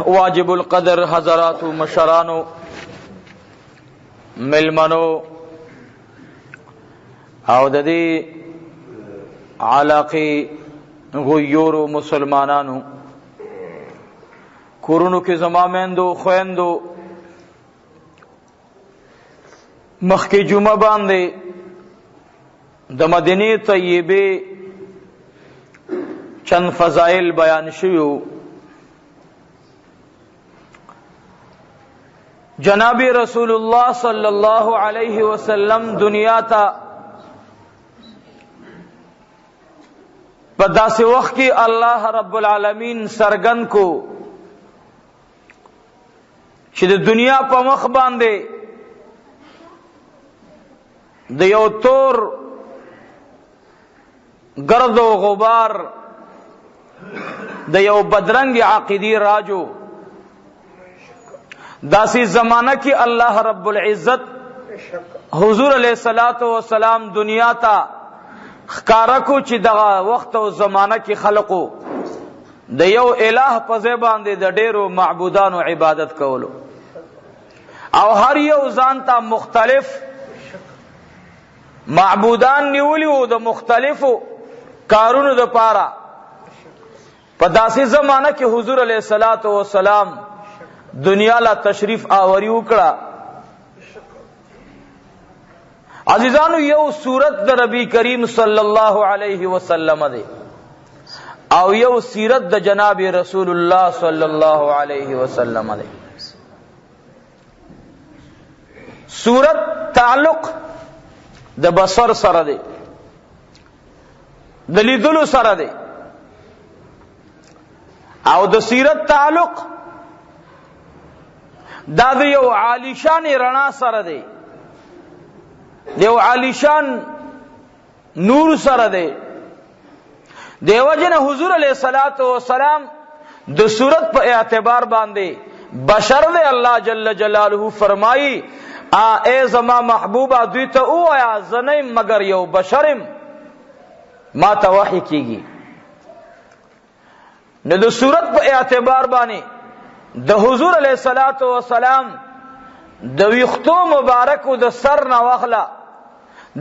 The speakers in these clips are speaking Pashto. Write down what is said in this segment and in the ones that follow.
واجب القدر حضرات مشرانو ملمنو او د دې علاقه غیور مسلمانانو کورونو کې زما میندو خويندو مخکې جمعه باندې د مدینه طیبه چند فضائل بیان شویو. جناب رسول اللہ صلی اللہ علیہ وسلم دنیا تا پدا سے وقت کی اللہ رب العالمین سرگن کو چې دنیا په مخ باندې د یو تور گرد و غبار د یو بدرنگ عقیدی راجو داسی زمانہ کی اللہ رب العزت حضور علیہ الصلوۃ والسلام دنیا تا خکارکو چې دغه وخت او زمانہ کی خلقو د یو الہ په ځای باندې د ډیرو معبودانو عبادت کولو او هر یو ځان ته مختلف معبودان نیولی وو د مختلفو کارونو د پاره. په داسې زمانہ کې حضور علیہ الصلوۃ والسلام دنیا لا تشریف آوری وکړه. عزیزانو یو صورت د نبی کریم صلی الله علیه وسلم دی او یو سیرت د جناب رسول الله صلی الله علیه وسلم دی. صورت تعلق د بصر سره دی، د لیدلو سره دی، او د سیرت تعلق دا د یو عالیشان رڼا سره دی، د یو عالیشان نور سره دی. دیو جن حضور علیہ الصلوۃ والسلام د صورت په اعتبار باندې بشر دے اللہ جل جلالہ فرمائی اے زما محبوبہ دوی ته اوایا زنیم مگر یو بشرم ما ته وحی کیږي. نو د صورت په اعتبار باندې د حضور علیہ الصلوۃ والسلام د ویختو مبارکو د سر نه واخلا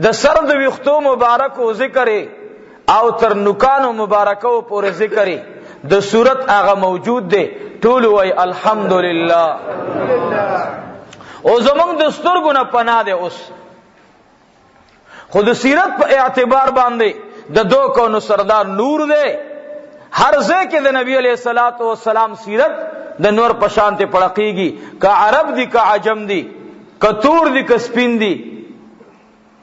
د سر د ویختو مبارکو ذکر او تر نکانو مبارکو پورې ذکر د صورت هغه موجود دی. ټول وای الحمدللہ. او زمونږ د سترګو نه پناه دی. اوس خود سیرت په اعتبار باندې د دو کونو سردار نور دی. ہر ځای کې د نبی علیہ الصلوۃ والسلام سیرت د نور پشان ته پړقېږي، که عرب دی که عجم دی، که تور دی که سپین دی،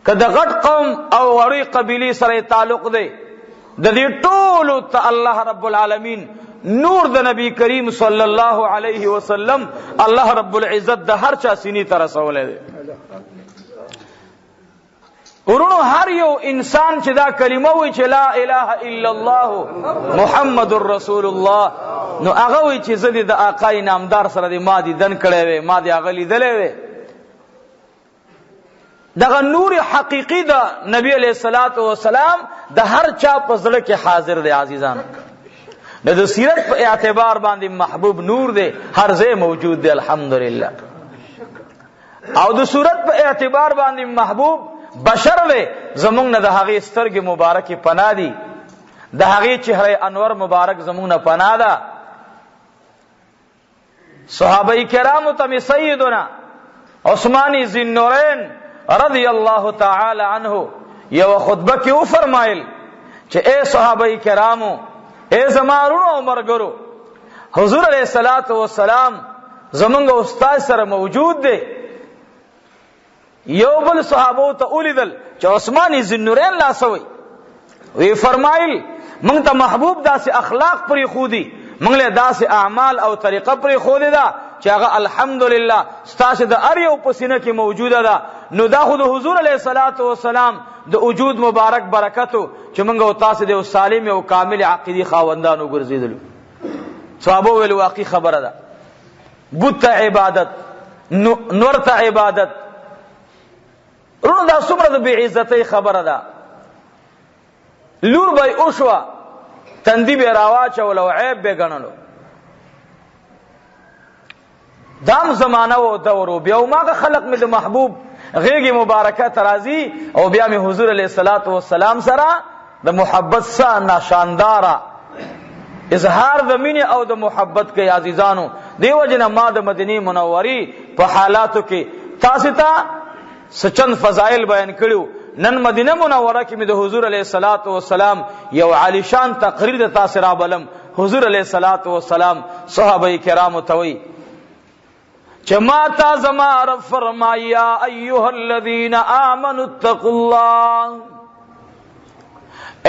که د غټ قوم او وړي قبیلې سره تعلق دی. د دې ټولو ته الله رب العالمین نور د نبی کریم صلی الله علیه وسلم الله رب العزت د هر چا سینې ته رسولی دی. ورونو هر یو انسان چې دا کلمه وی چې لا اله الا الله محمد رسول الله، نو هغه وی چې زه د آقا نامدار سره د ما دیدن کړی وی، ما دی هغه لیدلی وی. دغه نور حقیقی دا نبی علیہ الصلوۃ والسلام د هر چا په زړه کې حاضر دی. عزیزان د سیرت په اعتبار باندې محبوب نور دی، هر ځای موجود دی الحمدللہ. او د صورت په اعتبار باندې محبوب بشر دی، زمونږ نه د هغې سترګې مبارکې پناه دي، د هغې چهره انور مبارک زمونږ نه پناه ده. صحابه کرامو ته سیدنا عثمان ذی النورین رضی اللہ تعالی عنہ یو خطبہ کی او فرمائل چې اے صحابه کرامو، اے زمارونو مرګرو، حضور علیہ الصلوۃ والسلام زمونږ استاد سره موجود دی. یو بل صحابو ته اولیدل چې عثمان ذی النورین لاسوي، وی فرمایل موږ ته محبوب داسې اخلاق پرې خودي، موږ له داسې اعمال او طریقه پرې خودي دا چې هغه الحمدللہ ستاسو د ار یو پسینه کې موجوده ده. نو دا خود حضور علیہ الصلوۃ والسلام د وجود مبارک برکتو چې موږ او تاسو د سالم او کامل عقیدی خاوندانو ګرځیدلو. صحابه ویل واقعي خبره ده، بت عبادت نور ته عبادت رونو دا څومره د بی عزتۍ خبره ده. لور به اوشوا تندی به راواچول او عیب به ګڼلو، دام زمانہ و دور بیا ما کا خلق میں د محبوب غیږ مبارکه ترازی او بیا می حضور علیہ الصلوۃ والسلام سره د محبت سره ناشاندارا اظهار د مینه او د محبت کې عزیزانو. دیو جن ما د مدینه منوری په حالاتو کې تاسو ته سچن فضائل بیان کړیو. نن مدینه منوره کې د حضور علیہ الصلوۃ والسلام یو عالی شان تقریر د تاسو را بلم. حضور علیہ الصلوۃ والسلام صحابه کرام توي چې ما تا زما رب فرمایا ایها الذین آمنوا اتقوا الله،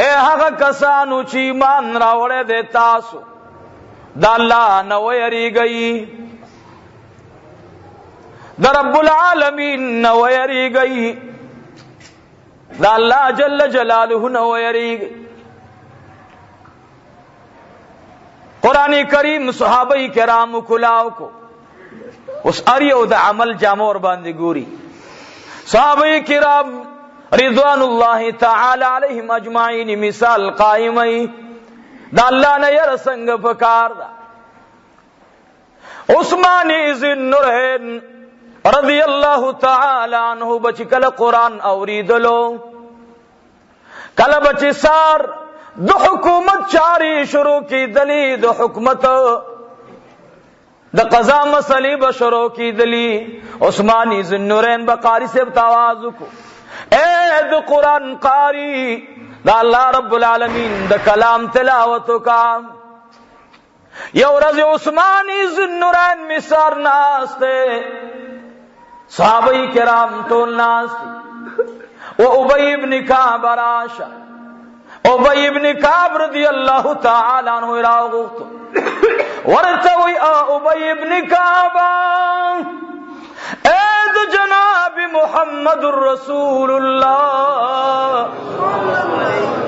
اے هغه کسانو چې ایمان راوړې دي تاسو د الله نه ویریږئ، د رب العالمین نه ویریږئ، د الله جل جلاله نه ویریږئ. قرآن کریم صحابه کرام کلاو کو اس اریو د عمل جامور باندې ګوري. صحابه کرام رضوان الله تعالی علیہم اجمعین مثال قائمای دا اللہ نے یر سنگ پکار دا. عثمان ذی النورین رضی اللہ تعالی عنہ بچ کل قرآن اوریدلو کل بچ سار دو حکومت چاری شروع کی دلی دو حکومت د قضا مسئلے بشرو کی دلی. عثمانی ذی النورین بقاری سے تواضع کو اے د قرآن قاری دا اللہ رب العالمین دا کلام تلاوتو کا یو رض عثمانی ذی النورین مثار ناستے صحابہ کرام تول ناستے و ابی ابن کعب راشا. ابی ابن کعب رضی اللہ تعالی عنہ اراغوتو ورتوی ابی ابن کعب اید جناب محمد الرسول اللہ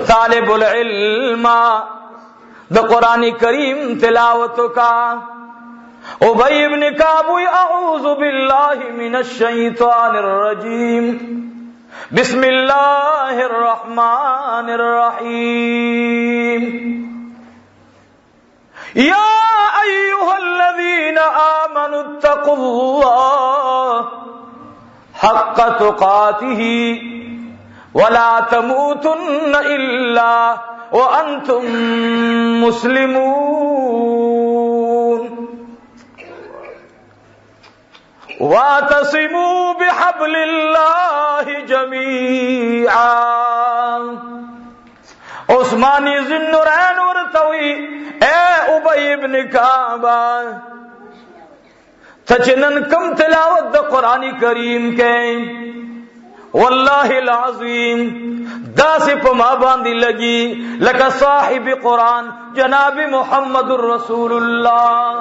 طالب العلم دا قرآن کریم تلاوت کا. ابی ابن کعب اعوذ باللہ من الشیطان الرجیم بسم اللہ الرحمن الرحیم یا ایها الذین آمنوا اتقوا اللہ حق تقاته ولا تموتن الا وانتم مسلمون واعتصموا بحبل اللہ جميعا. عثمانی ذی النورین ورتوی اے ابی ابن کعب تچنن کم تلاوت دا قرآن کریم کے واللہ العظیم دا سے پما باندی لگی لکا صاحب قرآن جناب محمد الرسول اللہ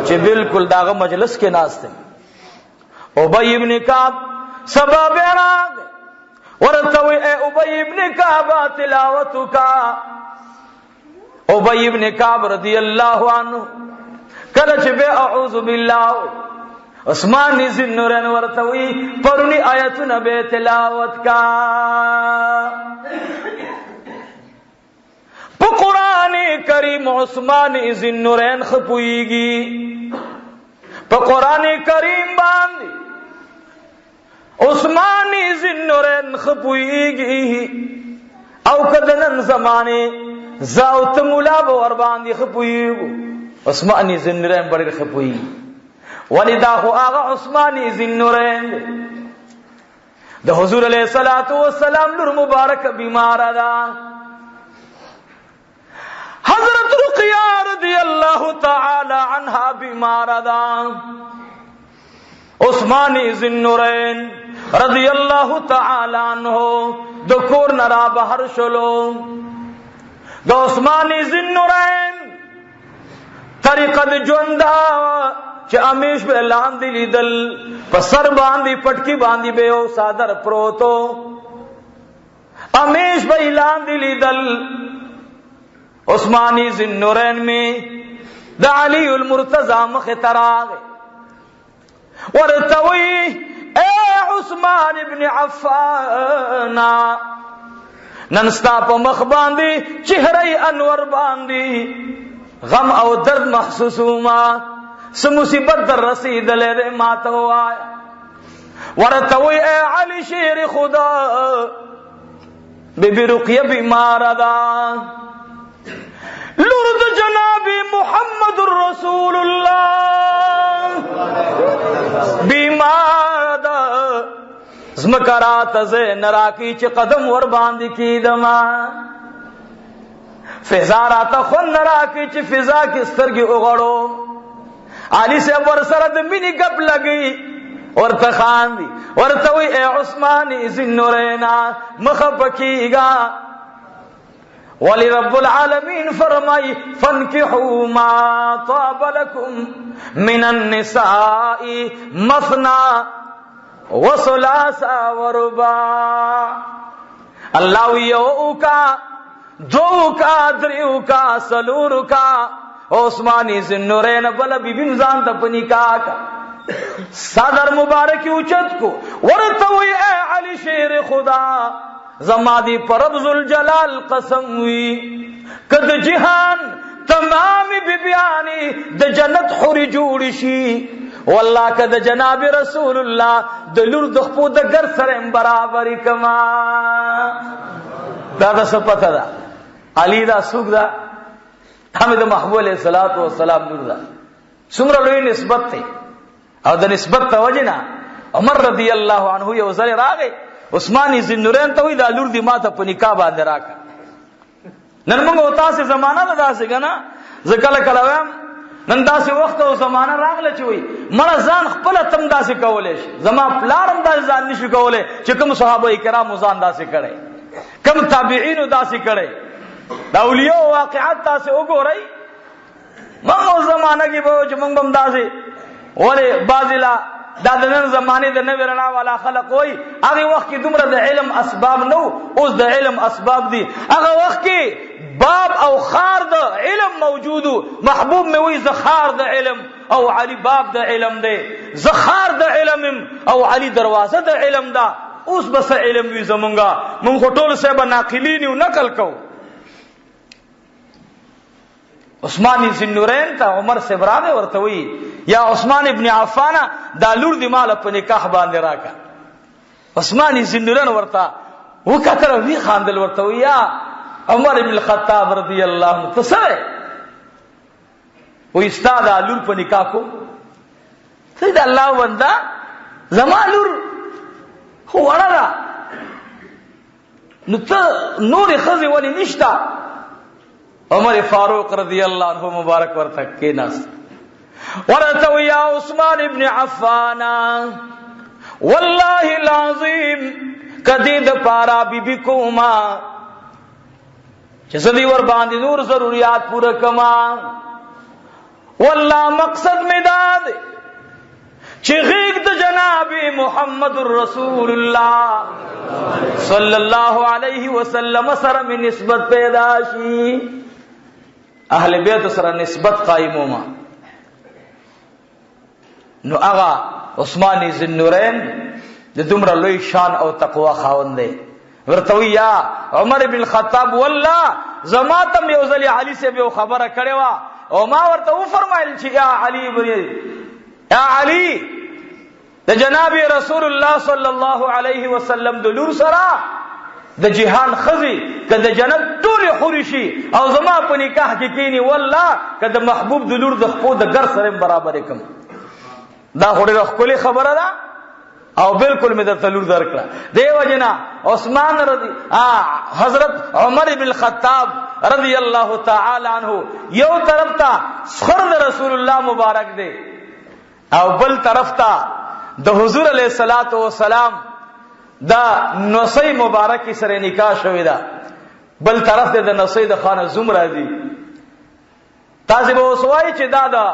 چھ بالکل داغ مجلس کے ناستے. ابی ابن کعب سبب راگ ورتوی اے ابی ابن کعب تلاوتو کا. ابی ابن کعب رضی اللہ عنہ کلچ بے اعوذ باللہ عثمان ذی النورین ورتوی پرونی آیتنا بے تلاوت کا. پا قرآن کریم عثمان ذی النورین خپوئی گی پا قرآن کریم باندی عثمان ذی النورین خپوئی گی او کدنن زمانے زاوت مولا بور باندی خپوئی گو. عثمانی ذی النورین بڑی خپوئی ولی دا خو آغا عثمانی ذی النورین دا حضور علیہ الصلوۃ والسلام نور مبارک بیمار دا. حضرت رقیہ رضی اللہ تعالی عنہا بیمار دا. عثمانی ذی النورین رضی اللہ تعالی عنہ دکور نرا بہر شلو. دا عثمانی ذی النورین طریقہ جوندہ چه امیش به لاندی لیدل پسر باندی پٹکی باندی بیو سادر پروتو امیش به لاندی لیدل. عثمانی ذی النورین میں دا علی المرتضی مختراغ ورتوی اے عثمان ابن عفان ننستا پا مخ باندی چہرے انور باندی غم او درد محسوسوما س مصیبت در رسیدلې ده ما ته وایا ورته وی اے علی شیر خدا بی بی رقیہ بیمار دا لورد جناب محمد رسول اللہ بیمار دا زمکرات زی نراکی چی قدم ور باندی کی دما فضا راتا خون نراکی چی فضا کی سترگی اغڑو علی سے ورسرد منی گپ لگی ورته خاندي ورته وی اے عثمان ذنورینا مخبکیگا ولی رب العالمین فرمائی فانکحوا ما طاب لكم من النساء مثنى وثلاث ورباع اللہ یو کا دو کا دریو کا سلور کا عثمانی ذنورین بل بی بمزان تپنی کا صدر مبارک اوچت کو ورتوی اے علی شیر خدا زمادی پر رب ذوالجلال قسم ہوئی کد جہان تمام بیبیانی د جنت حوری جوڑی شی واللہ کد جناب رسول اللہ دلور دخپو د گر سرم برابری کما دا سپتا دا علی دا سوک دا حمد محبوب علیہ الصلوۃ والسلام نور دا سمر لوی نسبت تے او د نسبت توجنا عمر رضی اللہ عنہ یو ځل راغی عثمانی ذنورین ته وی دا لور دی ماته په نکاح باندې راکا نن موږ وتا سه زمانہ دا داسې کنا زکل کلام نن داسې وخت او زمانہ راغله چې وی مړه ځان خپل تم داسې کولې شي زما پلارم داسې ځان نشي کولې چې کوم صحابه کرام ځان داسې کړي کوم تابعین داسې کړي دا اولیاء واقعات تاسو وګورئ موږ زمانہ کې به چې موږ هم داسې ولی بازلا دا دنن زمانی د نبی رڼا والا خلق وای هغه وخت کې دومره د علم اسباب نو اوس د علم اسباب دي هغه وخت کې باب او خار د علم موجودو محبوب می وای زخار د علم او علی باب د علم دی زخار د علم او علی دروازه د علم دا اوس بس علم وی زمونږه مونږ ټول صاحب ناقلین او نقل کو عثمانی ذنورین تا عمر سے براغه ورته وی یا عثمان ابن عفان دا لور دی مال په نکاح باندې راکا عثمانی ذنورین ورته وکړه وی خاندل ورته وی یا عمر ابن الخطاب رضی الله عنه تسره وی استاد لور په نکاح کو سید الله وندا زما لور خو وړه نو ته نور خزي ونی نشتا عمر فاروق رضی اللہ عنہ مبارک ورتک کے ناس ورتو یا عثمان ابن عفان واللہ العظیم کدید پارا بی بی کوما چسدی ور باندې نور ضروریات پورا کما واللہ مقصد مداد چغیق د جناب محمد رسول اللہ صلی اللہ علیہ وسلم سره میں نسبت پیدا شی اہل بیت سره نسبت قائمو ما نو اغا عثمانی ذنورین د دومره لوی شان او تقوا خاوند دی ورته یا عمر بن الخطاب والله زماتم یو ځلی علی سے به خبره کړي وا او ما ورته و فرمایل چې یا علی بری یا علی د جناب رسول الله صلی الله علیه وسلم د لور سره د جهان خزي کده جنت ټول خورشي او زما په نکاح کې کینی والله کده محبوب د لور د خپل د ګر سره برابر کم دا خوري خپل خبره ده او بالکل می درته لور درکړه دیو جنا عثمان رضی حضرت عمر بن الخطاب رضی الله تعالی عنہ یو طرف تا سخر رسول الله مبارک دے او بل طرف تا د حضور علیہ الصلات والسلام دا نصی مبارک سره نکاح شوی دا بل طرف ته د نصی د خانه زمرا دی تاسو به وسوای چې دا دا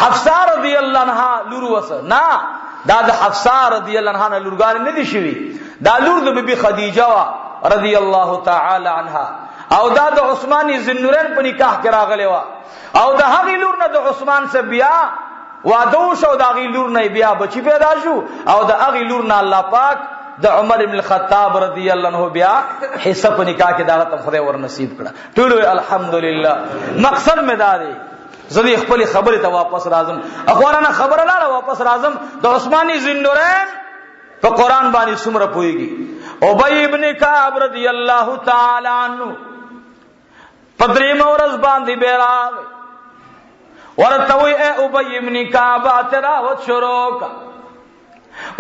حفصه رضی الله عنها لور وس نه دا د حفصه رضی الله عنها لورګان نه دي شوی دا لور د بیبي خدیجه رضی الله تعالی عنها او دا د عثماني ذنورین په نکاح کې راغلی و او د هغه لور نه د عثمان سے بیا وادو شو د هغه لور نه بیا بچی پیدا شو او د هغه لور نه الله پاک د عمر ابن الخطاب رضی الله عنه بیا حصہ په نکاح کې دعوت خدای ور نصیب کړه ټول الحمدلله مقصد مې دا دی زدي خپل خبره ته واپس راځم. اخوانانه خبره لاله واپس راځم د عثماني ذوالنورین په قران باندې څومره پويږي. ابی ابن کعب رضی الله تعالی عنہ پدری مورز باندې بیراغ ورته وی اے ابی ابن کعب تلاوت شروع کا.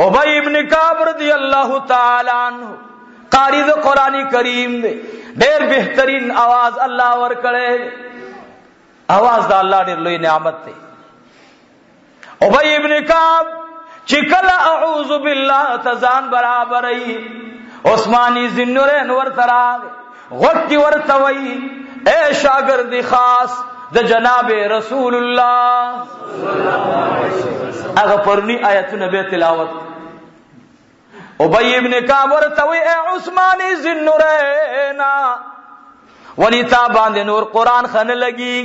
ابی ابن کعب رضی اللہ تعالی عنہ قاری د قرآن کریم دے ډیر بهترین आवाज الله ور کړي. आवाज د الله ډیر لوی نعمت دی. ابی ابن کعب چې کله اعوذ بالله تزان برابرای عثماني ذوالنورین ورته راغی غوږ ورته وی اے شاګرد خاص د جناب رسول الله هغه پرنی آیتونه به تلاوت. ابی ابن کعب ورته وی اے عثماني ذوالنورین ولی تا باندې نور قران خنه لګي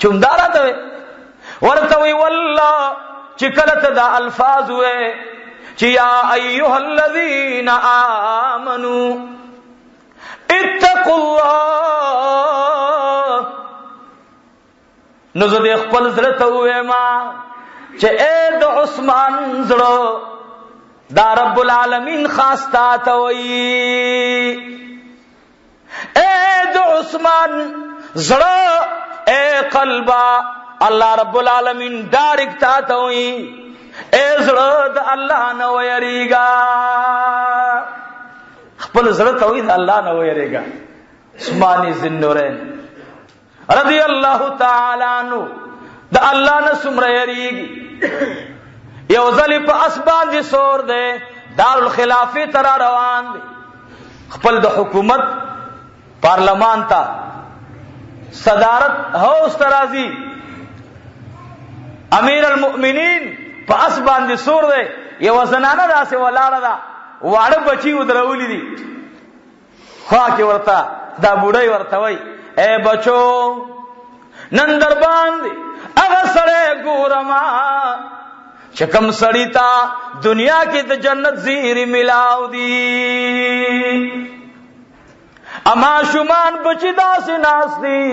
چوندارا ته ورته وی والله چې کله ته دا الفاظ وې چې یا ایها الذین آمنو اتقوا الله نو زه د خپل زړه ته وایم چې اے د عثمان زړه دا رب العالمین خاص تا ته وی. اے د عثمان زړه اے قلبا الله رب العالمین ډایرک تا ته وی. اے زړه د الله نه ویریږي خپل زړه ته وی د الله نه ویریږي. عثماني ذوالنورین رضی الله تعالی عنہ د الله نه څومره یریږي. یو ځل په اسبان دي سور ده دارالخلافه تر روان دي خپل د حکومت پارلمان تا صدارت هوس ترازی امیر المؤمنین په اسبان دي سور ده یو زنانه داسې ولاړه ده واړه بچي ودرولې دي خوا کې ورته دا بوډۍ ورته وای اے بچو نن در باندې هغه سره ګورما چې کوم سړی تا دنیا کې د جنت زیری ملاو دی. اما شومان بچی داسې ناس دي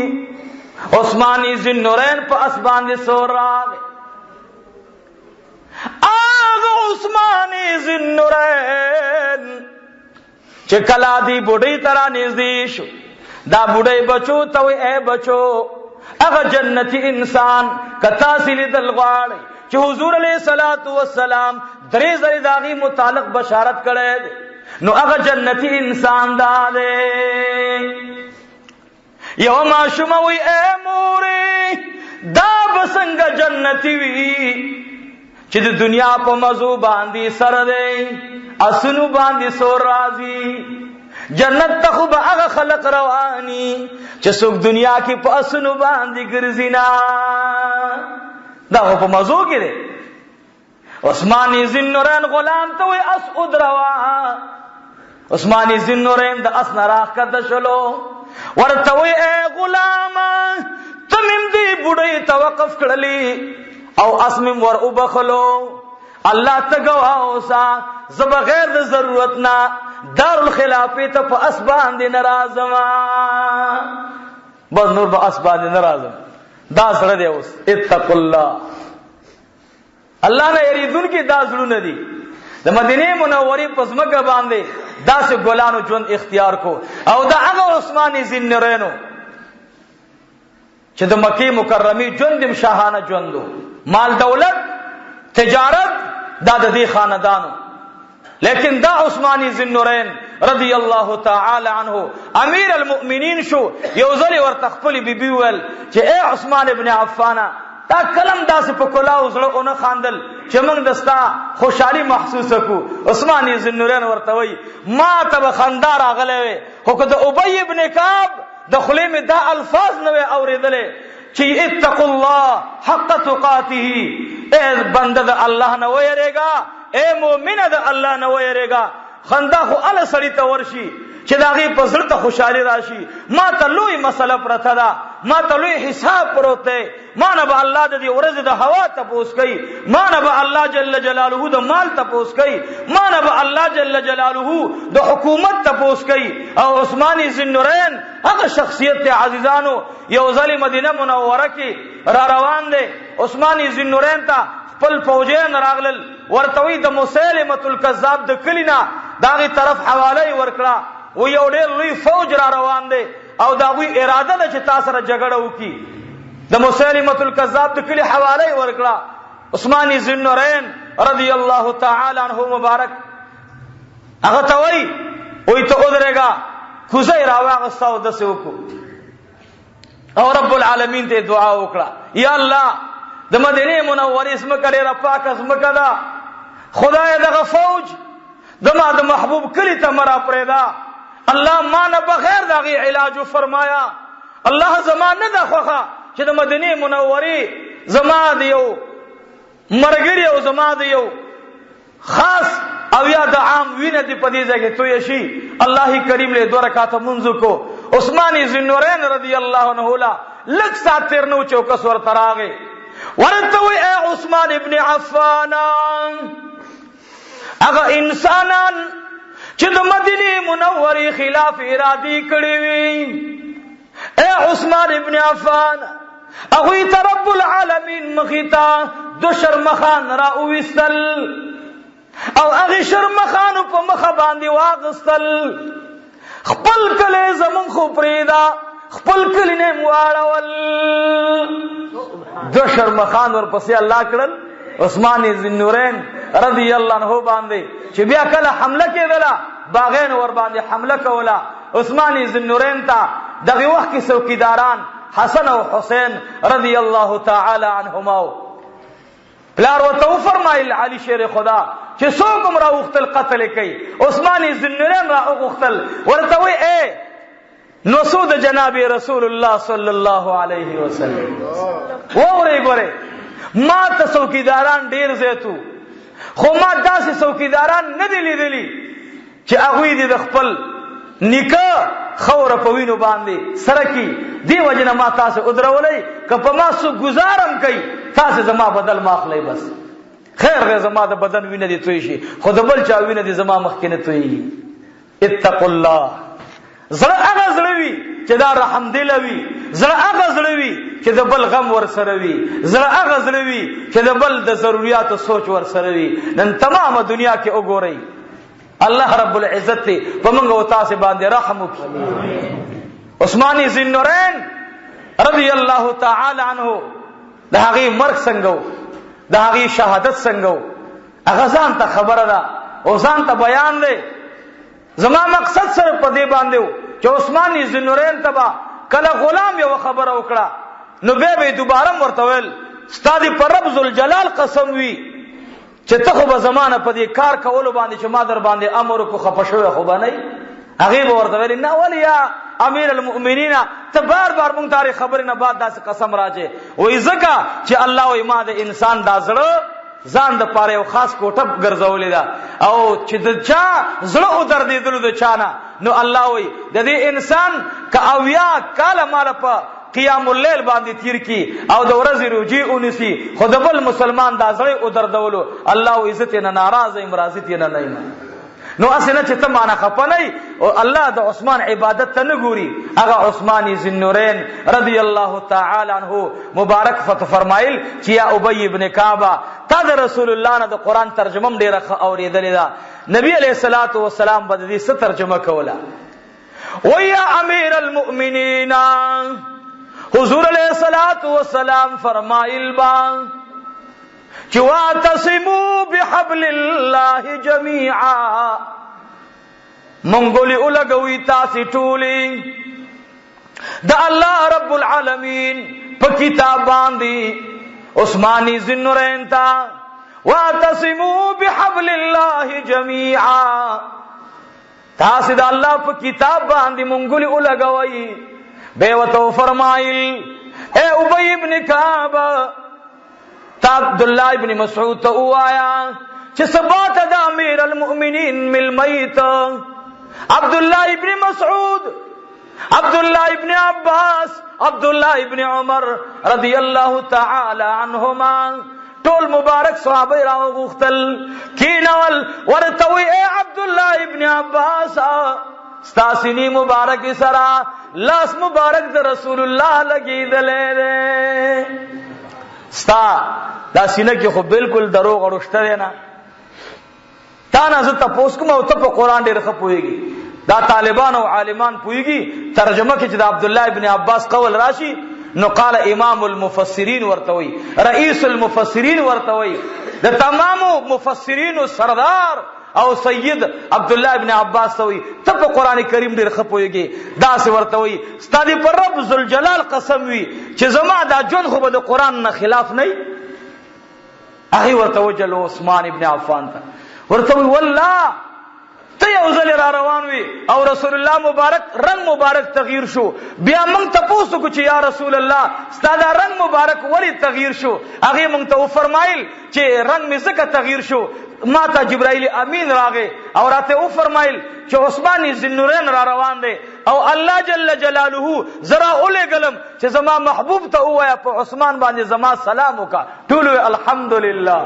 عثماني ذوالنورین په اسبان دي سور راغی. آغا عثماني ذوالنورین چې کلا دی بوډۍ ترا نږدې شو دا بوډۍ بچو ته وی اے بچو هغه جنتی انسان کتا سلی دل غواړي چې حضور علیہ الصلوۃ والسلام درې ځلې داغي متعلق بشارت کړي نو هغه جنتی انسان ده. یو ماشوم وی اے مورې دا بسنګ جنتی وی چې د دنیا په مزو باندې سره دی اسنو باندې سور راځي. جنت ته خو به هغه خلق رواني چې څوک دنیا کې په اسنو باندې ګرځي نه دا په مزو کې دی. عثماني ذوالنورین غلام ته وی اس ادروا عثماني ذوالنورین د اس نه راخ کده شلو ورته وی اے غلام تمم دی بډای توقف کړلی او اسمم ور وبخلو الله ته گواوسا زب غیر د ضرورت نه دارالخلافه ته په اسبان دي ناراضما بس نور په اسبان دي ناراضم دا سره دی. اوس اتقوا الله الله نه یریدون کې دا زړونه دي. د مدینه منورې په ځمکه باندې داسې ګلانو ژوند اختیار کو او دا هغه عثماني ذوالنورینو چې د مکه مکرمه ژوند شاهانه ژوندو مال دولت تجارت دا د دې خاندانو. لیکن دا عثماني ذوالنورین رضی الله تعالی عنہ امیر المؤمنین شو. یو ځل ورته خپل بیبي ویل چې اے عثمان ابن عفان تا کلم داسې په کلاو زړه اون خاندل چې موږ دستا خوشحالي محسوس کو. عثماني ذوالنورین ورته وی ما ته خندار اغله خو که د ابی ابن کعب د خلیم دا الفاظ نو اوریدله چې اتقوا الله حق تقاته اے بنده د الله نه ویریږي اے مومن د الله نه ویریږي. خندا خو ال سړی ته ورشي چې داغي په زړه ته خوشحالي راشي. ما ته لوی مسله پرته ده ما ته لوی حساب پروته ما نه به الله د دې ورځ د هوا تپوس کوي ما نه به الله جل جلاله د مال تپوس کوي ما نه به الله جل جلاله د حکومت تپوس کوي. او عثماني ذوالنورین هغه شخصیت ته عزیزانو یو ځل مدینه منوره کې را روان دي عثمان ذوالنورین ته خپل فوجیان راغلل ورتوی د مسیلمه الکذاب د کلینا داغي طرف حواله ورکړه و یو ډېر لوی فوج را روان دي او داوی اراده ده چې تاسو سره جګړه وکړي د مسیلمه الکذاب د کلی حواله ورکړه عثمان ذوالنورین رضی الله تعالی عنہ مبارک هغه ته وای ته ودرېګا کوزه راواغستا او دسه وکړو او رب العالمین ته دعا وکړه یا الله د مدینه منورې اسمه کړه را پاک اسمه کړه خدای دغه فوج دما د محبوب کلی ته مرا پرېدا الله ما نه بغیر دغه علاج فرمایا الله زمانه د خوخه چې د مدینه منورې زما دیو مرګری او زما دیو خاص او یا د عام وینه دی په دې ځای کې توی شي الله کریم له 2 رکعات منځ کو عثمان ذوالنورین رضی الله عنه لا لک سات تیر نو چوکس ور تراغه ورته وی اے عثمان ابن عفان هغه انسانان چې د مدینه منورې خلاف ارادي کړی وي اے عثمان ابن عفان هغه ته رب العالمین مخیتا دو شرمخان را اوستل او هغه شرمخان په مخ باندې واغستل خپل کله زمون خو پریدا خپل کله نه واړول دو شرمخان ورپسې الله کړل عثمان ذوالنورین رضی الله عنه باندې چې بیا کله حمله کېدله باغین ور باندې حمله کوله عثمان ذوالنورین ته دغه وخت کې څوکیداران حسن او حسین رضی الله تعالی عنهما پلار وته فرمایل علی شیر خدا چې څوک را وختل قتل کوي عثمان ذوالنورین را وختل ورته وی اے نو سود جناب رسول الله صلی الله علیه وسلم وره ګوره ما ته څوکیداران ډیر زیاتو خو ما داسې څوکیداران نه دي لیدلي چې هغه دې د خپل نکاح خور په وینو باندې سره کی دی وجنه ما تاسو ودرولې که په ما سو گزارم کوي تاسو زما بدل ماخلی بس خیر غیر زما د بدن وینه دي توي شي خو د بل چا وینه دي زما مخکنه توي اتقوا الله زړه هغه زړوي چې دا رحم دی لوي زړه هغه زړوي چې د بل غم ور سره وي زړه هغه زړوي چې د بل د ضرورتو سوچ ور سره وي نن تمامه دنیا کې وګورئ الله رب العزت په موږ او تاسو باندې رحم وکړي عثمان ذوالنورین رضی الله تعالی عنہ د هغه مرګ څنګه د هغه شهادت څنګه هغه ځان ته خبره ده او ځان ته بیان دی زما مقصد سره په دې باندې چې عثمان ذوالنورین تبا کله غلام یو خبره وکړه نو به دوباره ورته ویل ستاسو پر رب ذوالجلال قسم وی چې ته خو به زمانه په دې کار کولو باندې چې ما در باندې امر کو خپشوي خو باندې هغه به ورته ویل نه ولیا امیر المؤمنین ته بار بار مونږ تاریخ خبرې نه بعد داسې قسم راځي وای زکه چې الله وای ما د انسان دا زړه ځان د پاره یو خاص کوټه ګرځولې ده او چې د چا زړه او درد دیدلو د چانه نو الله وای د دې انسان ک اویا کاله مال په قیام الليل باندې تیر کی او د ورځې روزي اونسي خود بل مسلمان دا زړه او دردولو الله عزت نه ناراض امرازت نه نه نو اسنه چې ته معنا خپنای او الله د عثمان عبادت ته نه ګوري هغه عثمان ذوالنورین رضی الله تعالی عنہ مبارک فتح فرمایل چې یا ابی ابن کعب تا د رسول الله نه د قران ترجمه ډیره اوریدلې ده نبی علیہ الصلوۃ والسلام به دې ست ترجمه کوله و یا امیر المؤمنین حضور علیہ الصلوۃ والسلام فرمایل با چې واعتصموا بحبل الله جميعا منګولي ولګوي تاسو ټولي د الله رب العالمین په کتاب باندې عثمان ذوالنورین تا واعتصموا بحبل الله جميعا تاسو د الله په کتاب باندې منګولي ولګوي به وته فرمایل اے ابی ابن کعب عبد الله ابن مسعود تو آیا چې ثبات د امیر المؤمنین مل میت عبد الله ابن مسعود عبد الله ابن عباس عبد الله ابن عمر رضی الله تعالی عنهما ټول مبارک صحابه راغختل کینول ورتوی اے عبد الله ابن عباس ستا سینی مبارک سرا لاس مبارک د رسول الله لګیدلې ده ستا دا سینه کې خو بالکل دروغ اړشته نه تا نه زه تاسو کوم او ته په قران ډېر ښه پوهیږي دا طالبان او عالمان پوهیږي ترجمه کې چې د عبد الله ابن عباس قول راشي نو قال امام المفسرین ورتوي رئیس المفسرین ورتوي د تمام مفسرین سردار او سید عبد الله ابن عباس توي ته په قران کریم ډیر خپويږي دا سي ورتوي ستادي پر رب ذل جلال قسم وي چې زما دا جون خو به د قران نه خلاف نه هغه ورتوي جل عثمان ابن عفان ته ورتوي والله ته یو ځل را روان وي او رسول الله مبارک رنگ مبارک تغییر شو بیا موږ ته پوښتنه کو چې یا رسول الله ستاسو رنگ مبارک ولی تغییر شو هغه موږ ته فرمایل چې رنگ می زکه تغییر شو ما ته جبرائیل امین راغی او راته او فرمایل چې عثمان ذنورین را روان دي او الله جل جلاله زرا اولې گلم چې زما محبوب ته وایا په عثمان باندې زما سلام وکا ټول الحمدلله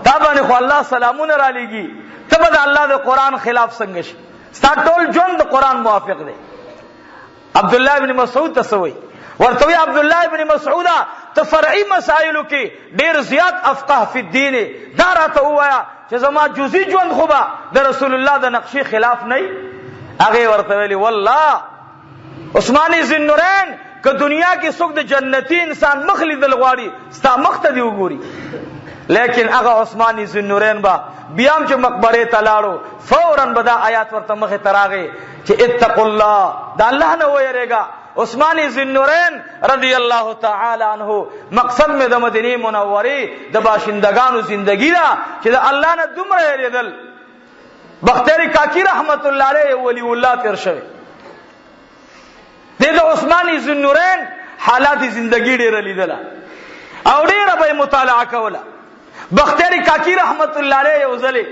تا باندې خو الله سلامونه را لېږي تبه د الله د قران خلاف څنګه شي ستا ټول ژوند د قران موافق دی عبد الله ابن مسعود تسوي ورته عبد الله ابن مسعود ته فرعي مسائلو کې ډیر زیات افقه فی الدین دا راته وایا چې زما جزئی ژوند خو به د رسول الله د نقشې خلاف نه هغه ورته ویلی والله عثماني ذنورین که دنیا کې څوک د جنتی انسان مخ لیدل غواړي ستا مخ ته دی وګوري لیکن هغه عثماني ذنورین با بیام چې مقبره ته لاړو فورا بدا آیات ورته مخه تراغه چې اتقوا الله دا الله نه ويریګا عثماني ذنورین رضی الله تعالی عنہ مقصد میں د مدینه منوره د باشندگانو زندگی دا چې د الله نه دومره یریدل بختیاری کاکی رحمت الله علیه ولی الله تیر شوی د عثماني ذنورین حالات زندگی ډیر لیدله او ډیر به مطالعه کوله بختیاری کاکی رحمت الله علیه وزله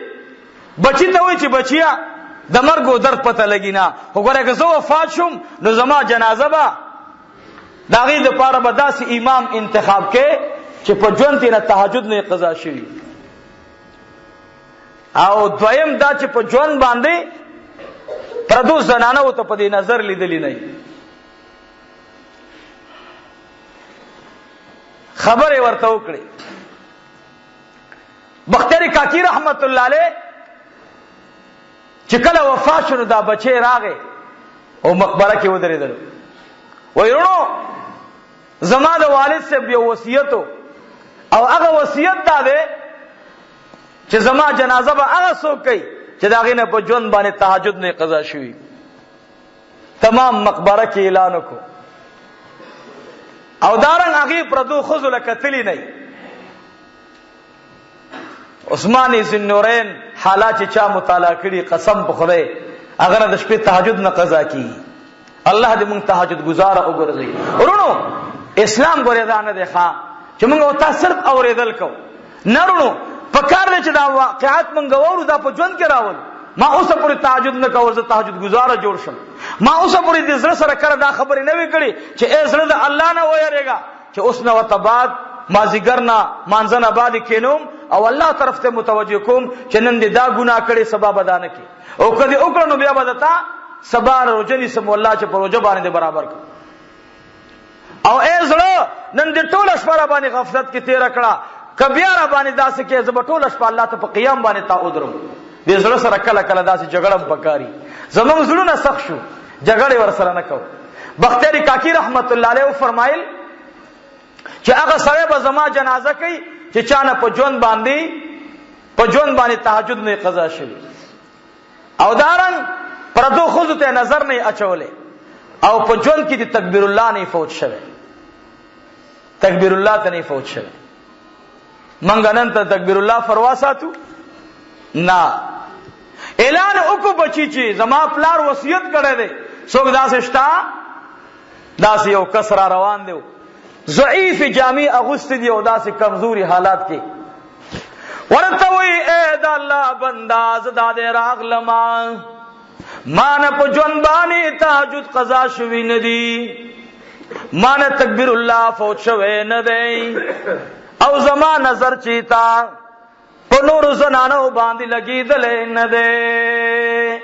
بچی ته وای چې بچیا د مرګ درد پته لګی نه وګوره که زه وفات شم نو زما جنازه به داغي د پاره به داسې امام انتخاب کې چې په ژوند کې نه تهجد نه قضا شي او دویم دا چې په ژوند باندې پردو زنانه او ته په دې نظر لیدلی نه خبره ورته وکړي بختیاری کاکی رحمت الله علیه چې کله وفات شو دا بچی راغې او مقبره کې ودرېدل وایرونو زما د والد سے یو وصیت او هغه وصیت دا دی چې زما جنازه به هغه څوک کوي چې دا غینه په ژوند باندې تهجد نه قضا شوی تمام مقبره کې اعلان وکړو او دارنګ هغه پردو خذل کتلی نه عثماني ذنورین حالات چې چا مطالعه کړي قسم په خدای اگر د شپې تهجد نه قضا کی الله دې مونږ تهجد گزار او ګرځي ورونو اسلام ګورې دا نه دی ښا چې مونږ او تاسو صرف اوریدل کو نه ورونو پکار دې چې دا واقعات مونږ وورو دا په ژوند کې راول ما اوسه پوری تهجد نه کول زه تهجد گزار جوړ شم ما اوسه پوری دې زړه سره کړه دا خبرې نه وی کړي چې ای زړه د الله نه وېریږي چې اوس نو تباد مازیګرنا مانځنه بعد کینوم او الله طرف ته متوجه کوم چې نن دې دا ګناه کړي سبب ادا نه کی او کدی وکړو بیا بدتا سبا روزنی سم الله چې پروژه باندې برابر کړ او ای زړه نن دې ټول شپه باندې غفلت کې تیر کړه کبیا را باندې داسې کې زب ټول شپه الله ته په قیام باندې تا ودرم دې زړه سره کله کله داسې جګړه پکاري زموږ زړونه سخت شو جګړه ور سره نه کو بختیاری کاکی رحمت الله علیه فرمایل چې هغه سره به زما جنازه کوي چې چانه په ژوند باندې تهجد نه قضا شي او دارن پردو خود ته نظر نه اچولې او په ژوند کې د تکبیر الله نه فوت شوه تکبیر الله ته نه فوت شوه منګ نن ته تکبیر الله فروا ساتو نه اعلان وکړو بچی چې زما پلار وصیت کړی دی څوک داسې شتا داسې یو کس را روان دی ضعیف جامع اغوست دی او داسې کمزوري حالات کې ورته وی اے د الله بندا زدا دې راغلما مان په ژوند باندې تهجد قضا شوی ندی مان تکبیر الله فوت شوی نه دی او زما نظر چیتا په نور زنانو باندې لګیدل نه دی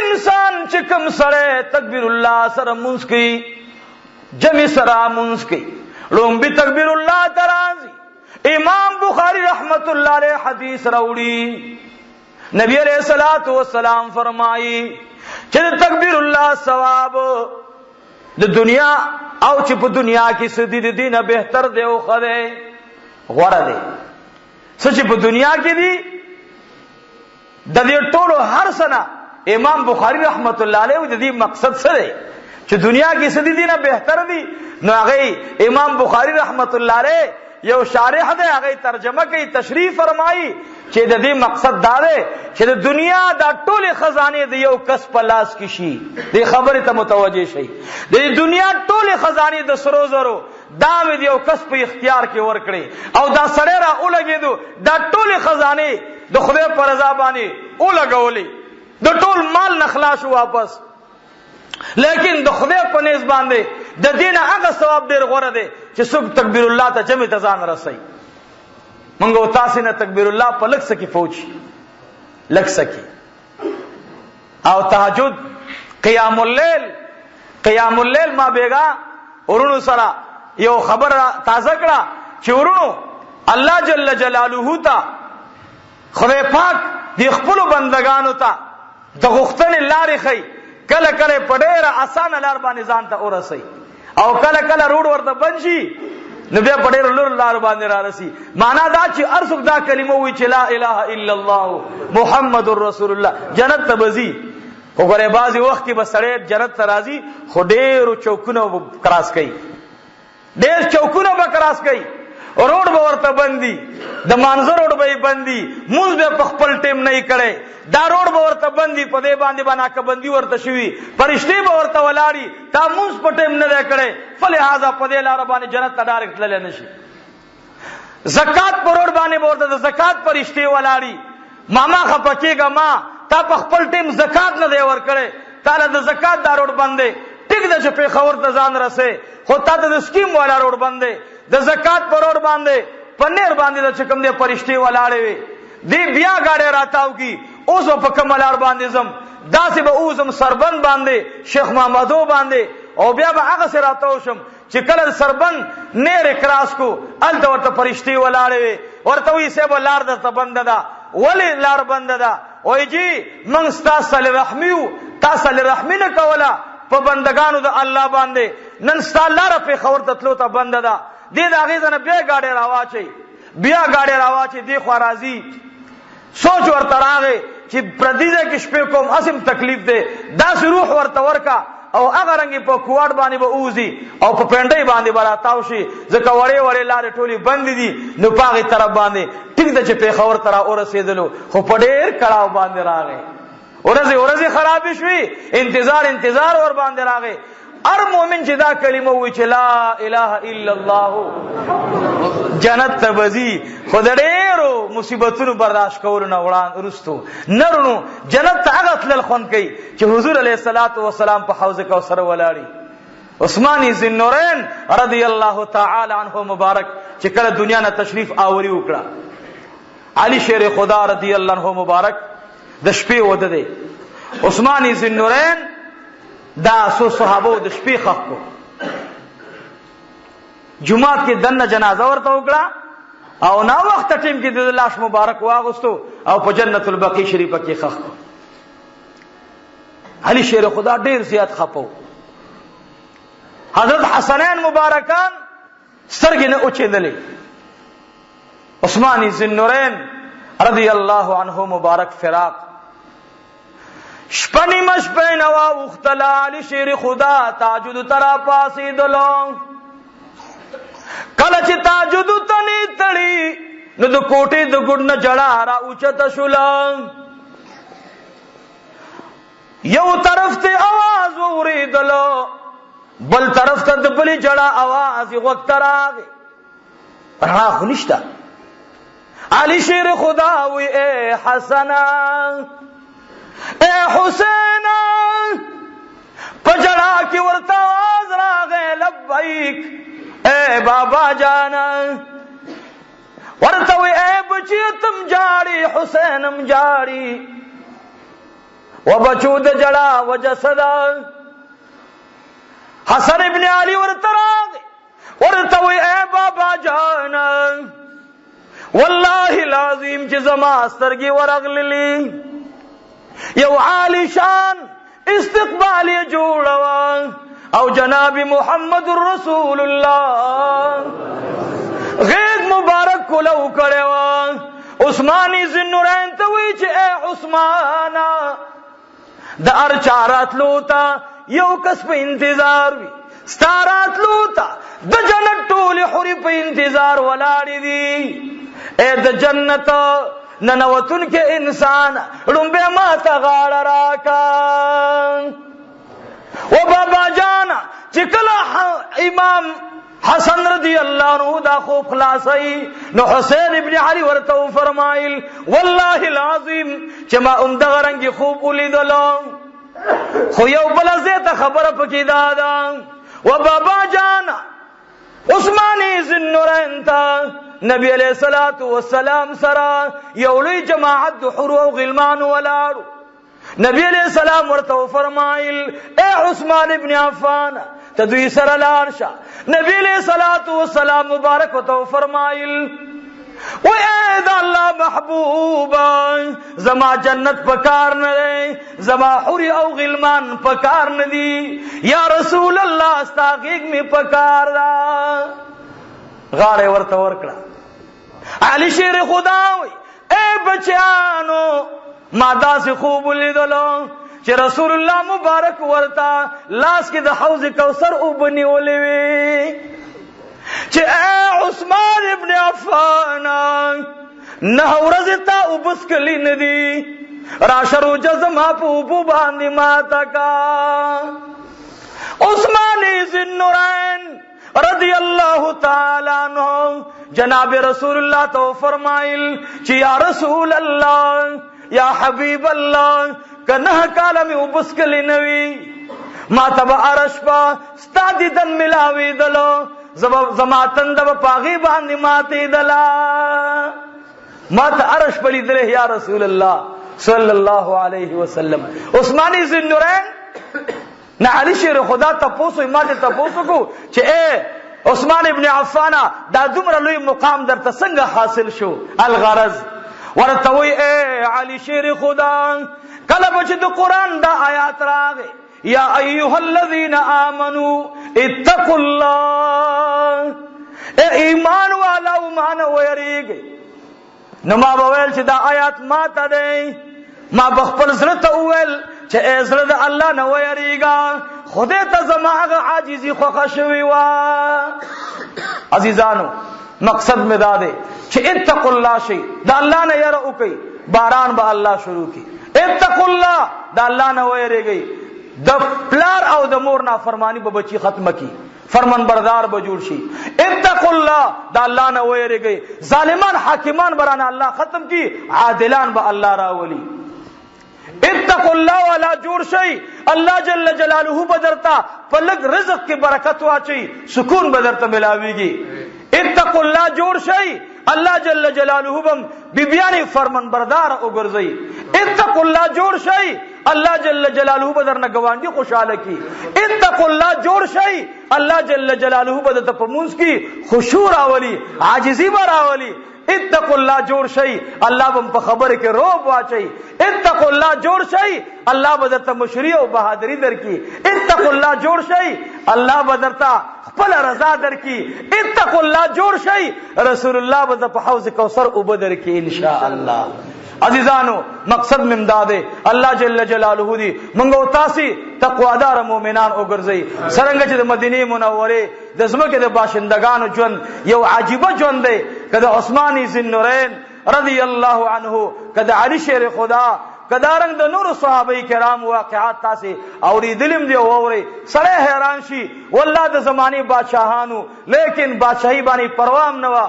انسان چکم سره تکبیر الله سره منس کی جمع سره منس کی لوم بھی تکبیر اللہ ترازی امام بخاری رحمت اللہ علیہ حدیث روڑی نبی علیہ الصلوۃ والسلام فرمائی کہ تکبیر اللہ ثواب د دنیا او چې په دنیا کې سدي د دینه بهتر دی او خره غوړه دی سچ په دنیا کې دی د دې ټولو هر سنه امام بخاری رحمت الله علیه د دې مقصد څه دی چې دنیا کې سدي دینه بهتر دی نو هغه امام بخاری رحمت الله علیه یو شارح دی هغه ترجمه کوي تشریح فرمایي چې د دې مقصد دا دی چې د دنیا دا ټول خزانه د یو کس په لاس کې شي دې خبره ته متوجه شي د دنیا ټول خزانه د سرو زرو دا مې یو کس په اختیار کې ورکړي او دا سړی را ولګېدو دا ټول خزانه د خدای پر رضا باندې ولګولې د ټول مال نخلاص واپس لیکن د خدای په نس باندې د دین هغه ثواب ډیر غوړه دی چې څوک تکبیر الله ته جمع تزان رسي منګو تاسو نه تکبیر الله په لک سکی فوج لک سکی او تهجد قیام الليل ما بیگا ورونو سره یو خبر تازه کړه چې ورونو الله جل جلاله ته خدای پاک دی خپل بندگانو ته د غختن لارې خي کله کله پډېره اسانه لار باندې ځان ته ورسي او کله کله روډ ورته بنشي نو بیا پډېره لور لار باندې را رسي معنا دا چې ارسک دا کلمه وی چې لا اله الا الله محمد رسول الله جنت ته بزي وګوره بعضی وخت کې بسړې جنت ته راځي خو ډېر چوکونه کراس کوي ډېر چوکونه به کراس کوي روډ به ورته بندي د مانزه روډ به بندي موږ به په خپل ټیم نه کړي دا روډ به ورته بندي په دې باندې باندې بندي ورته شوی فرشتي به ورته ولاړی تا موږ په ټیم نه کړي فلهذا په دې لار باندې جنت ته ډایرکټ تلل نشي زکات پر روډ باندې ورته د زکات فرشتي ولاړی ماما خپکیګه ما تا په خپل ټیم زکات نه دی ور کړي تعالی د زکات دا روډ باندې ټیک د چې په خبر ته ځان رسې خو تا د سکیم والا روډ باندې د زکات پر روډ باندې پنیر باندې د چکم دې پرشتي ولاړې وي دی بیا گاڑی راتاو کی اوس په کملار باندې زم داسې به اوسم سربند باندې شیخ محمدو باندې او بیا به هغه سره راتاو شم چې کله سربند نیر کراس کو ال ته ورته پرشتي ولاړې وي ورته وي سه به لار د بند ده ولی لار بند ده وای جی من تاسو رحمیو تاسو رحمی نه کولا په بندگانو د الله باندې نن ستاسو لار په خبر تطلو ته بند ده دې دا غیزنه بیا گاڑی راواچي دی خو راضی سوچ ورته راغی چې پردیده کې شپې کوم اسم تکلیف ده دا روح ورته ورکا او هغه رنګ په کوواډ باندې به اوزي او په پنډای باندې براتاو شي ځکه وړې لارې ټولي بند دي نو پاغه طرف باندې ټیک ده چې په خبر تر اورسېدلو خو په ډېر کړهو باندې راغی ورځي خراب شوي انتظار ور باندې راغی ار مومن چې دا کلمه وی چې لا اله الا الله جنت ته بزي خو ډېرو مصیبتونو برداشت کول نه وړاندې رستو نرونو جنت ته هغه تل خون کوي چې حضور علیه الصلاۃ والسلام په حوض کوثر ولاړی عثماني ذنورین رضی الله تعالی عنه مبارک چې کله دنیا نه تشریف آوری وکړه علی شیر خدا رضی الله عنه مبارک د شپې وده دی عثماني ذنورین دا سو صحابو د شپې خخ کو جمعات کې دنه جنازه ورته وکړه او نا وخت ټیم کې د لاش مبارک واغستو او په جنت البقیع شریفه کې خخ کو علی شیر خدا ډیر زیات خپو حضرت حسنین مبارکان سترګې نه اوچېدلې عثماني ذنورین رضی الله عنه مبارک فراق شپنی مشپی نوا اختلا علی شیر خدا تاجد ترا پاسی دلو کلچ تاجد تنی تڑی نو دو کوٹی دو گڑن جڑا را اوچت شلنگ یو طرف تے آواز وری دلو بل طرف تے دبلی جڑا آواز وقت راگے رہا خنشتا علی شیر خدا وی اے حسنا اے حسین پجڑا کی ورتا آواز راغے لبیک اے بابا جانا ورتوی اے بچی تم جاڑی حسینم جاڑی وبچو د جڑا وجسدا حسن ابن علی ورتراغ ورتوی اے بابا جانا والله العظیم چې زما سترګي ورغللی یو عالی شان استقبال جوړوا او جناب محمد رسول الله غیږ مبارک کولو کړو عثماني ذنورین ته وی چې اے عثمانا د ارچارات لوتا یو کس په انتظار وی ستارات لوتا د جنت ټول حوري په انتظار ولاړې دي اے د جنت ننوتن کے انسان رنبے ماتا غاڑ راکا و بابا جانا چکلا امام حسن رضی اللہ عنہ دا خوب خلاصائی نو حسین ابن علی ورتو فرمائل واللہ العظیم چما اندغرنگی خوب اولی دلو خو یو بلزیت خبر پکی دادا و بابا جانا عثمانی ذنورین تا نبی علیہ الصلوۃ والسلام سرا یولی جماعت د حور او غلمان ولارو نبی علیہ السلام ورته فرمایل اے عثمان ابن عفان تدوی سره لارشا نبی علیہ الصلوۃ والسلام مبارک ورته فرمایل و اے د الله محبوبا زما جنت پکار نه زما حور او غلمان پکار نه دی یا رسول الله استاغیق می پکار دا غاړه ورته ورکړه علی شیر خداوی اے بچانو ما داسې خوب لیدلو چې رسول الله مبارک ورتا لاس کې د حوض کوثر وبني ولوي چې اے عثمان ابن عفان نه ورزتا وبسکلی ندی راشرو جزما په وبو باندې ماتا کا عثمان ذنورین رضی اللہ تعالی عنہ جناب رسول اللہ تو فرمائل چی یا رسول اللہ یا حبیب اللہ کنہ کالمی وبسکلی نوی ما تب عرش پا ستا دیدن ملاوی دلو زماتن دب پاغی باندی ماتی دلا ما تا عرش پلی دلے یا رسول اللہ صلی اللہ علیہ وسلم عثمانی ذنورین نہ علی شیر خدا تپوسو امات تپوسو کو چھے اے عثمان ابن عفانا دا دمر لوی مقام در تسنگ حاصل شو الغرض ورتوی اے علی شیر خدا کلب چھ قرآن دا آیات راگے یا ایوہ الذین آمنوا اتقوا اللہ اے ایمان والا امان ویریگے نما بویل چھ دا آیات ماتا دے ما بخپل زرط اویل چه ازر دا اللہ نو یریگا خودی تا زماغ عاجزی خوخشوی وا عزیزانو مقصد میں دادے چه اتقوا اللہ شی دا اللہ نے یرعو کی باران با اللہ شروع کی اتقوا اللہ دا اللہ نو یریگی دا پلار او دا مور نا فرمانی با بچی ختم کی فرمان بردار بجوڑ شی اتقوا اللہ دا اللہ نو یریگی ظالمان حاکمان برانا اللہ ختم کی عادلان با اللہ راولی اتقوا اللہ والا جوڑ شئی اللہ جل جلالہ بدرتا پلک رزق کی برکت واچی سکون بدرتا ملاوی گی اتقوا اللہ جوڑ شئی اللہ جل جلالہ بم بیبیانی فرمان بردار اگرزئی اتقوا اللہ جوڑ شئی اللہ جل جلالہ بدرنا گوانڈی خوشحال کی اتقوا اللہ جوڑ شئی اللہ جل جلالہ بدرتا پمونس کی خشوع راولی عاجزی براولی اتقوا اللہ جوڑ شئی اللہ بم پا خبر کے روب واچئی اتقوا اللہ جوڑ شئی اللہ بدرتا مشریع و بہادری در کی اتقوا اللہ جوڑ شئی اللہ بدرتا خپل رضا در کی اتقوا اللہ جوڑ شئی رسول اللہ بدرتا پا حوض کوثر اوبدر کی انشاءاللہ عزیزانو مقصد ممدادے اللہ جل جلالہ دی منگو تاسی تقوادار مومنان اگرزئی سرنگ چھ مدینی منورے دزمک دے باشندگان جون یو عجیبہ جون دے کدا عثمانی ذنورین رضی اللہ عنہ کدا علی شیر خدا کدا رنگ دا نور صحابہ کرام واقعات تاسی اوری دلم دی وورے سڑے حیران شی واللہ دا زمانی بادشاہانو لیکن بادشاہی بانی پروام نوا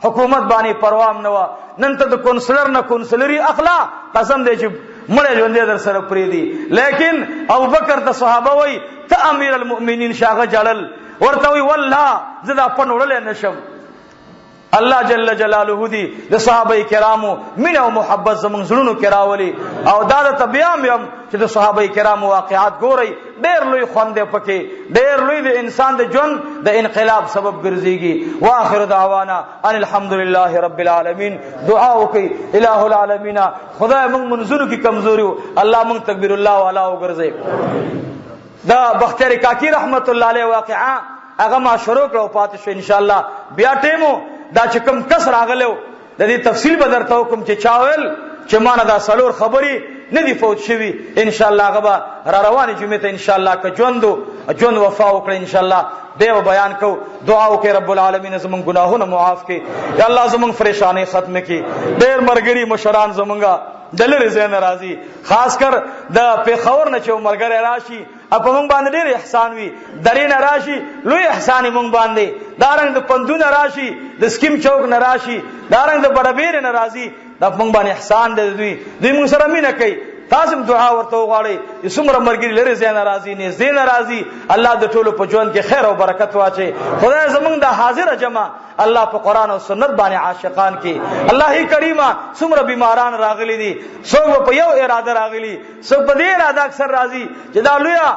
حکومت بانی پروام نوا ننت دا کنسلر نہ کنسلری اخلا قسم دے چھ مڑے جوندے در سر پریدی لیکن ابو بکر تا صحابہ وی تا امیر المؤمنین شاغ جلل ورتوی واللہ زدہ پن اڑلے نشم الله جل جلاله دی د صحابه کرامو مینه او محبت زمون زړونو کې راولي او دا د طبيعم يم چې د صحابه کرامو واقعات ګوري ډېر لوی خوند پکې ډېر لوی د انسان د ژوند د انقلاب سبب ګرځيږي. واخر دعوانا ان الحمد لله رب العالمین. دعا وکي الہ العالمین خدای موږ منزور کی کمزوري الله موږ تکبیر الله والا وګرځي. دا بختیار کاکی رحمت الله علیه واقعا هغه ما شروع کړو پاتې شو ان شاء الله بیا ټیمو دا چې کوم کس راغلو د دې تفصیل به درته کوم چې چاول چې مان دا سلور خبري ندی فوت شوی ان شاء الله غبا را روانه جمعه ته ان شاء الله ک ژوند وفا وکړي ان شاء الله دیو بیان کو دعا وکي رب العالمین زمون گناهونه معاف کړي یا الله زمون پریشانی ختم کړي. ډېر مرګري مشران زمونږه دلر زین راضی خاص کر د پیښور نه چې مرګره راشي اپ مونږ باندې ډېر احسان وي درې نه راشي لوی احسان مونږ باندې دارنګ د پندو نه راشي د سکیم چوک نه راشي دارنګ د بڑبیر نه راضي د مونږ باندې احسان دوی موږ سره مینه کوي. تاسو دعا ورته وغواړئ چې څومره مرګري لري زین راضي نه زین راضي الله د ټولو په ژوند کې خیر او برکت واچي. خدای زمونږ د حاضر جمع الله په قران او سنت باندې عاشقان کې الله کریمه څومره بیماران راغلي دي څوک په یو اراده راغلي څوک په دې اراده اکثر راضي چې دا لویا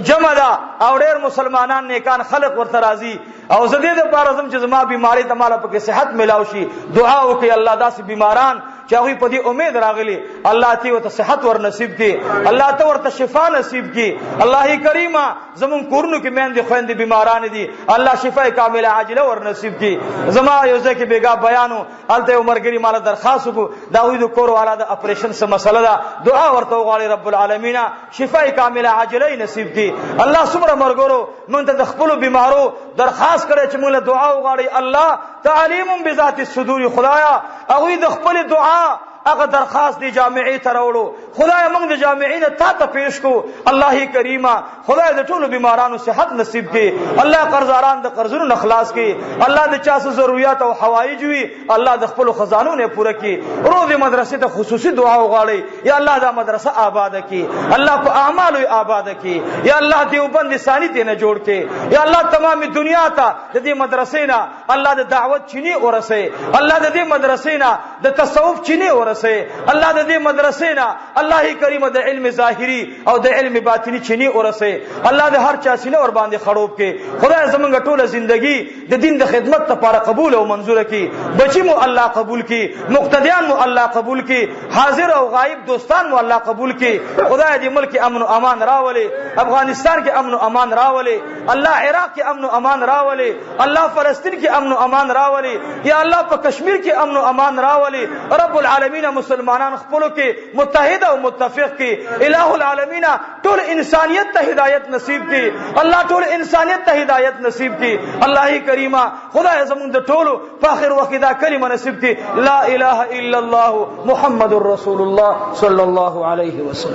جمع دا او ډېر مسلمانان نیکان خلق ورته راضي او زدي د بارزم چې زما بیماری ته مال په صحت ملاوي شي دعا وکي الله داسې بیماران چې هغه په دې امید راغلي الله ته ورته صحت ور نصیب کړي الله ته ورته شفا نصیب کړي. الله کریمه زمون کورونو کې مېندې خويندې بیماران دي الله شفای کامله عاجله ور نصیب کړي. زما یو ځکه بیګا بیانو الته عمرګری مال درخواست کو دا وې د کور والا د اپریشن سره مسله ده دعا ورته وغواړي رب العالمین شفای کامله عاجله نصیب کړي. الله سمره مرګورو مونږ ته د خپل بیمارو درخواست کړي چې موږ دعا وغواړي الله تعلیم بذات الصدور خدایا هغه د خپل دعا اگر درخواست دی جامعی ته راوړو خدای موږ د جامعین ته ته پیش کو الله کریمه خدای د ټولو بیمارانو صحت نصیب کړي الله قرضداران د قرضونو نخلاص کړي الله د چا څه ضرورت او حوایج وي الله د خپل خزانو نه پوره کړي. روز مدرسې ته خصوصي دعا وغواړي یا الله دا مدرسه آباد کړي الله په اعمالو آباد کړي یا الله دیوبند ثانی ته نه جوړ کړي یا الله تمام دنیا ته د دې مدرسې نه الله د دعوت چینی ورسه الله د دې مدرسې نه د تصوف چینی ورسه الله د دې مدرسې نه الله کریم د علم ظاهری او د علم باطنی چینی ورسه الله د هر چا سینه ور باندې خړوب کې خدای زمونږ ټوله ژوندۍ د دین د خدمت لپاره قبول او منزور کړي. بچی مو الله قبول کړي مقتدیان مو الله قبول کړي حاضر او غایب دوستان مو الله قبول کړي. خدای دې ملک امن او امان راولي افغانستان کې امن او امان راولي الله عراق کې امن او امان راولي الله فلسطین کې امن او امان راولي یا الله په کشمیر کې امن او امان راولي رب العالمین مسلمانان خپلو کې متحد او متفق کې الہ العالمین ټول انسانیت ته هدایت نصیب کړي الله ټول انسانیت ته هدایت نصیب کړي. الله کریمه خدای زموږ د ټولو په اخر وخت دا کلمه نصیب کړي لا اله الا الله محمد رسول الله صلی الله علیه وسلم.